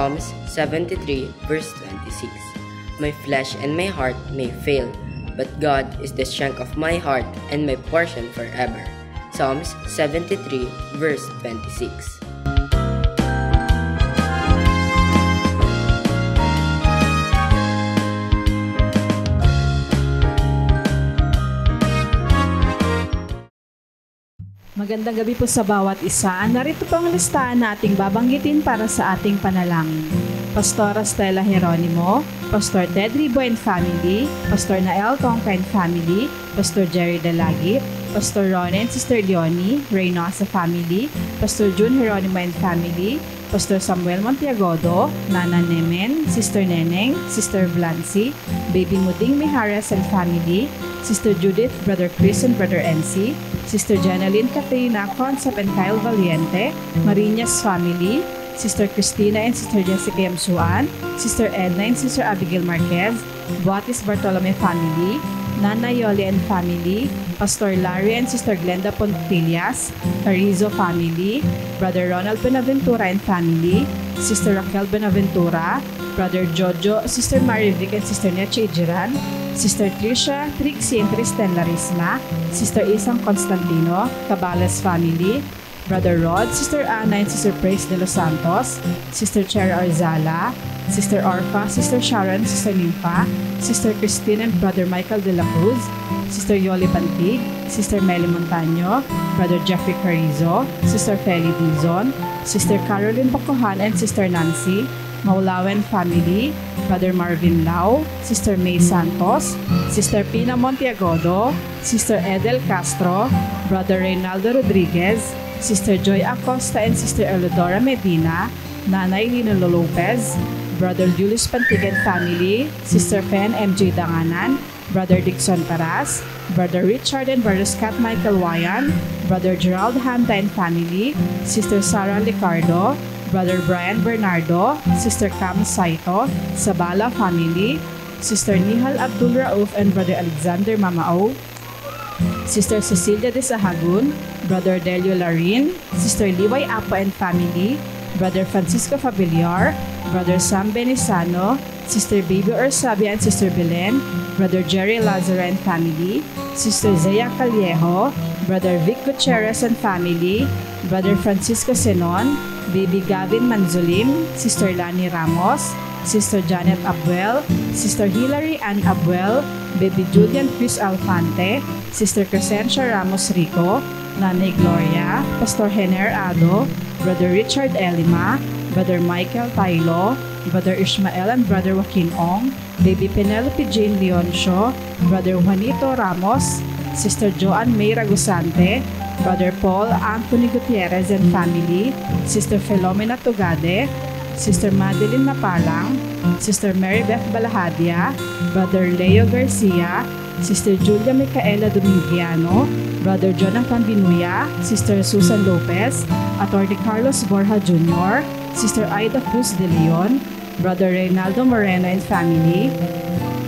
Psalms 73 verse 26. My flesh and my heart may fail, but God is the strength of my heart and my portion forever. Psalms 73 verse 26. Magandang gabi po sa bawat isa. Narito po ang listahan na ating babanggitin para sa ating panalangin. Pastora Stella Jeronimo, Pastor Ted Ribo and Family, Pastor Nael Tongka and Family, Pastor Jerry Dalagi, Pastor Ron and Sister Leonie, Reynosa Family, Pastor June Jeronimo and Family, Pastor Samuel Montiagodo, Nana Nemen, Sister Neneng, Sister Blancy, Baby Muding Mijares and Family, Sister Judith, Brother Chris and Brother NC, Sister Jenaline Catrina Consap and Kyle Valiente, Marinas Family, Sister Christina and Sister Jessica Yamsuan, Sister Edna and Sister Abigail Marquez, Buatis Bartolome Family, Nana Yoli and Family, Pastor Larry and Sister Glenda Pontillas, Carizo Family, Brother Ronald Benaventura and Family, Sister Raquel Benaventura, Brother Jojo, Sister Marivic and Sister Neche Ijiran, Sister Tricia, Trixie and Kristen Larisma, Sister Isang Constantino, Cabales Family, Brother Rod, Sister Ana and Sister Praise de los Santos, Sister Chera Arzala, Sister Orfa, Sister Sharon, Sister Nympha, Sister Christine and Brother Michael de la Cruz, Sister Yoli Pantig, Sister Meli Montaño, Brother Jeffrey Carizo, Sister Feli Dizon, Sister Caroline Bacohan and Sister Nancy, Maulawen Family, Brother Marvin Lau, Sister May Santos, Sister Pina Montiagodo, Sister Edel Castro, Brother Reynaldo Rodriguez, Sister Joy Acosta and Sister Elodora Medina, Nanay Lino Lopez, Brother Julius Pantigan Family, Sister Fen MJ Danganan, Brother Dixon Paras, Brother Richard and Brother Scott Michael Wayan, Brother Gerald Hanta and Family, Sister Sarah Licardo, Brother Brian Bernardo, Sister Cam Saito, Sabala Family, Sister Nihal Abdul Rauf and Brother Alexander Mamao, Sister Cecilia de Sahagun, Brother Delio Larin, Sister Liway Apa and Family, Brother Francisco Fabiliar, Brother Sam Benisano, Sister Baby Orsabia and Sister Belen, Brother Jerry Lazaro and Family, Sister Zaya Callejo, Brother Vic Gutierrez and Family, Brother Francisco Senon, Baby Gavin Manzulim, Sister Lani Ramos, Sister Janet Abuel, Sister Hilary Ann Abuel, Baby Julian Chris Alfante, Sister Crescencia Ramos Rico, Nanay Gloria, Pastor Hener Ado, Brother Richard Elima, Brother Michael Tailo, Brother Ishmael and Brother Joaquin Ong, Baby Penelope Jane Leoncio, Brother Juanito Ramos, Sister Joanne May Ragusante, Brother Paul Anthony Gutierrez and Family, Sister Filomena Tugade, Sister Madeline Napalang, Sister Mary Beth Balahadia, Brother Leo Garcia, Sister Julia Micaela Domingiano, Brother Jonathan Binuya, Sister Susan Lopez, Atty. Carlos Borja Jr., Sister Aida Cruz de Leon, Brother Reynaldo Moreno and Family,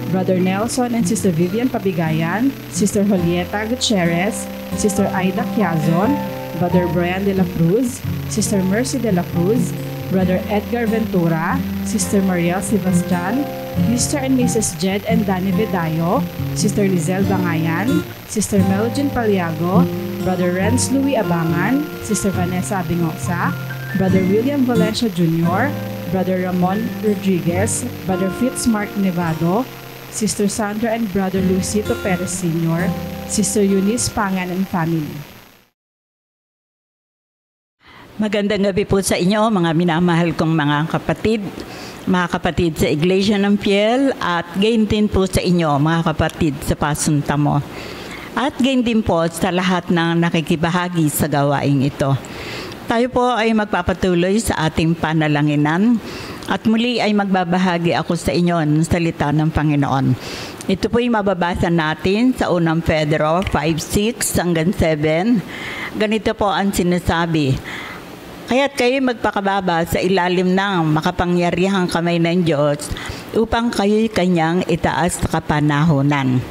Brother Nelson and Sister Vivian Pabigayan, Sister Julieta Gutierrez, Sister Aida Quiazon, Brother Brian de la Cruz, Sister Mercy de la Cruz, Brother Edgar Ventura, Sister Mariel Sebastian, Mr. and Mrs. Jed and Danny Bedayo, Sister Lizelle Bangayan, Sister Melogin Paliago, Brother Renz Louis Abangan, Sister Vanessa Abingosa, Brother William Valencia Jr., Brother Ramon Rodriguez, Brother Fitzmark Nevado, Sister Sandra and Brother Luisito Perez Sr., Sister Eunice Pangan and Family. Magandang gabi po sa inyo, mga minamahal kong mga kapatid sa Iglesia ng Fiel, at gayon din po sa inyo, mga kapatid sa Pasuntamo. At gayon din po sa lahat ng nakikibahagi sa gawaing ito. Tayo po ay magpapatuloy sa ating panalanginan, at muli ay magbabahagi ako sa inyo ng salita ng Panginoon. Ito po ay mababasa natin sa 1 Pedro 5:6 hanggang 7. Ganito po ang sinasabi: kaya't kayo magpakababa sa ilalim ng makapangyarihang kamay ng Diyos upang kayo'y kanyang itaas sa kapanahunan.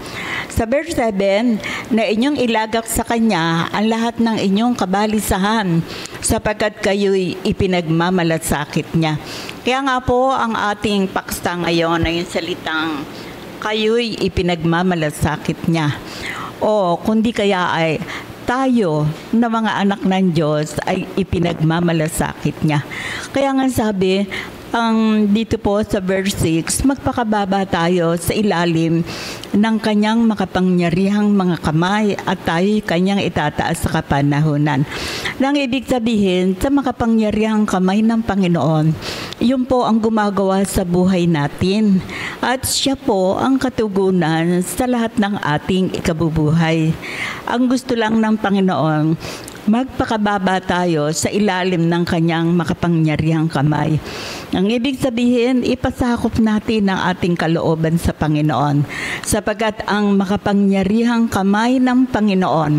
Sa verse 7, na inyong ilagak sa Kanya ang lahat ng inyong kabalisahan sapagkat kayo'y ipinagmamalasakit niya. Kaya nga po ang ating paksa ngayon ay yung salitang kayo'y ipinagmamalasakit niya. O kundi kaya ay tayo na mga anak ng Diyos ay ipinagmamalasakit niya. Kaya nga sabi, dito po sa verse 6, magpakababa tayo sa ilalim ng kanyang makapangyarihang mga kamay at tayo'y kanyang itataas sa kapanahunan. Nang ibig sabihin, sa makapangyarihang kamay ng Panginoon, yun po ang gumagawa sa buhay natin. At siya po ang katugunan sa lahat ng ating ikabubuhay. Ang gusto lang ng Panginoon, magpakababa tayo sa ilalim ng kanyang makapangyarihang kamay. Ang ibig sabihin, ipasakop natin ang ating kalooban sa Panginoon, sapagkat ang makapangyarihang kamay ng Panginoon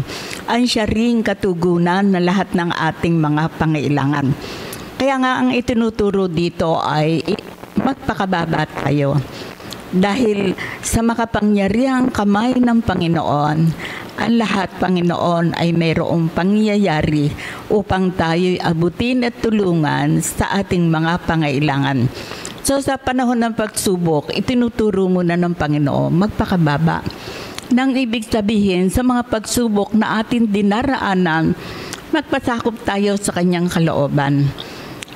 ang siya ring katugunan na lahat ng ating mga pangailangan. Kaya nga ang itinuturo dito ay magpakababa tayo. Dahil sa makapangyarihang kamay ng Panginoon, ang lahat, Panginoon, ay mayroong pangyayari upang tayo'y abutin at tulungan sa ating mga pangailangan. So sa panahon ng pagsubok, itinuturo muna ng Panginoon, magpakababa. Nang ibig sabihin, sa mga pagsubok na ating dinaraanan, magpasakop tayo sa kanyang kalooban.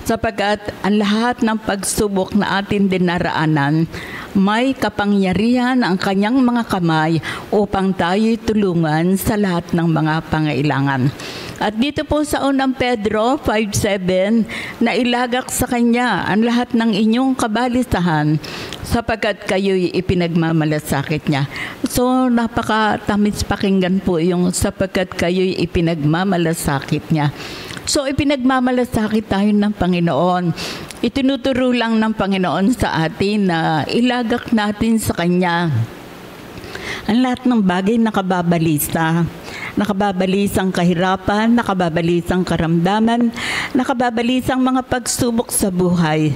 Sapagkat ang lahat ng pagsubok na ating dinaraanan, may kapangyarihan ang kanyang mga kamay upang tayo'y tulungan sa lahat ng mga pangailangan. At dito po sa unang Pedro 5:7, na ilagak sa kanya ang lahat ng inyong kabalisahan sapagkat kayo'y ipinagmamalasakit niya. So napakatamis pakinggan po yung sapagkat kayo'y ipinagmamalasakit niya. So ipinagmamalasakit tayo ng Panginoon. Itinuturo lang ng Panginoon sa atin na ilagak natin sa Kanya ang lahat ng bagay na nakababalisa. Nakababalisang kahirapan, nakababalisang karamdaman, nakababalisang mga pagsubok sa buhay.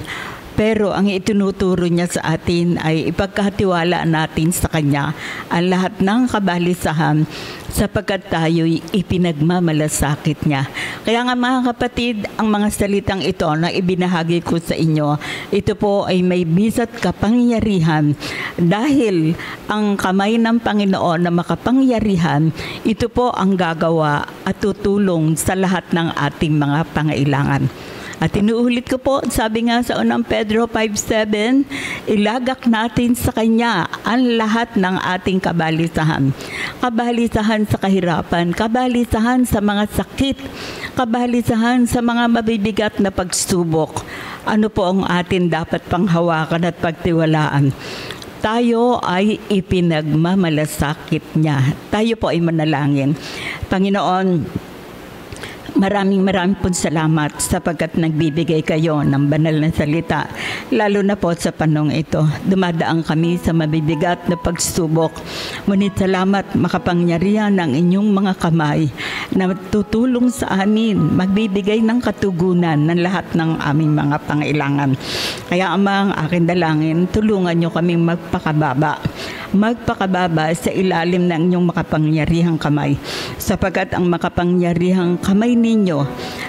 Pero ang itinuturo niya sa atin ay ipagkatiwala natin sa Kanya ang lahat ng kabalisahan sapagkat tayo'y ipinagmamalasakit niya. Kaya nga mga kapatid, ang mga salitang ito na ibinahagi ko sa inyo, ito po ay may bisat kapangyarihan dahil ang kamay ng Panginoon na makapangyarihan, ito po ang gagawa at tutulong sa lahat ng ating mga pangailangan. At inuulit ko po, sabi nga sa unang Pedro 5:7, ilagak natin sa Kanya ang lahat ng ating kabalisahan. Kabalisahan sa kahirapan, kabalisahan sa mga sakit, kabalisahan sa mga mabibigat na pagsubok. Ano po ang atin dapat panghawakan at pagtiwalaan? Tayo ay ipinagmamalasakit niya. Tayo po ay manalangin. Panginoon, maraming po salamat sapagkat nagbibigay kayo ng banal na salita. Lalo na po sa panong ito, dumadaan kami sa mabibigat na pagsubok. Ngunit salamat makapangyarihan ng inyong mga kamay na tutulong sa amin, magbibigay ng katugunan ng lahat ng aming mga pangailangan. Kaya Ama, ang aking dalangin, tulungan niyo kaming magpakababa sa ilalim ng inyong makapangyarihang kamay. Sapagkat ang makapangyarihang kamay ninyo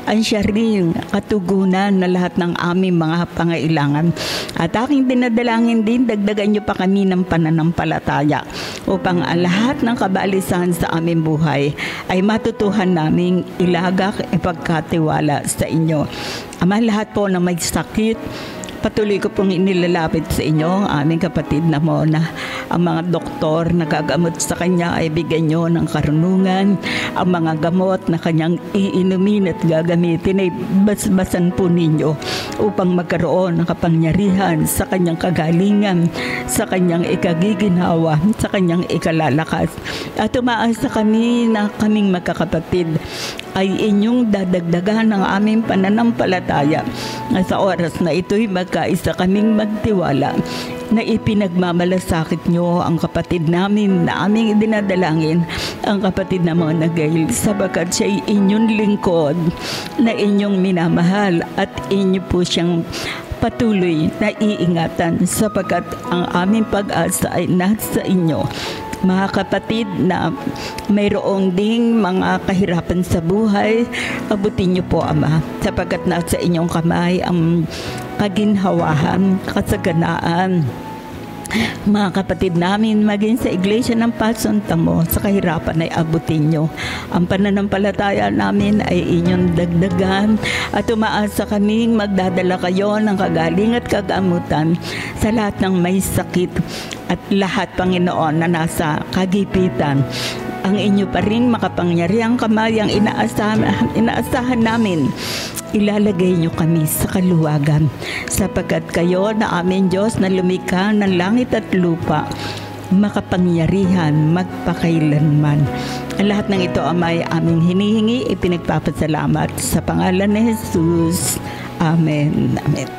ang siya ring katugunan na lahat ng aming mga pangailangan. At aking dinadalangin din, dagdagan niyo pa kami ng pananampalataya upang ang lahat ng kabalisahan sa aming buhay ay matutuhan naming ilagak, ipagkatiwala sa inyo. Ama, lahat po na may sakit, patuloy ko pong inilalapit sa inyo ang aming kapatid na Mona. Ang mga doktor na gagamot sa kanya ay bigyan nyo ng karunungan. Ang mga gamot na kanyang iinumin at gagamitin ay basbasan po ninyo upang magkaroon ng kapangyarihan sa kanyang kagalingan, sa kanyang ikagiginawa, sa kanyang ikalalakas. At umaasa kami na kaming magkakapatid ay inyong dadagdagan ng aming pananampalataya na sa oras na ito'y magkaisa kaming magtiwala na ipinagmamalasakit nyo ang kapatid namin na aming dinadalangin, ang kapatid na mga Gail, sapagkat siya'y inyong lingkod na inyong minamahal at inyo po siyang patuloy na iingatan sapagkat ang aming pag-asa ay nasa inyo. Mga kapatid na mayroong ding mga kahirapan sa buhay, abutin niyo po, Ama, sapagkat nasa inyong kamay ang kaginhawahan, kasaganaan. Mga kapatid namin, maging sa Iglesia ng Pasuntamo, sa kahirapan ay abutin nyo. Ang pananampalataya namin ay inyong dagdagan at umaasa kaming magdadala kayo ng kagaling at kagamutan sa lahat ng may sakit at lahat, Panginoon, na nasa kagipitan. Ang inyo pa rin makapangyarihang kamay ang inaasahan namin. Ilalagay niyo kami sa kaluwagan, sapagkat kayo na aming Diyos na lumikha ng langit at lupa, makapangyarihan magpakailanman. Ang lahat ng ito, Ama, ay aming hinihingi, ipinagpapasalamat sa pangalan ni Jesus. Amen. Amen.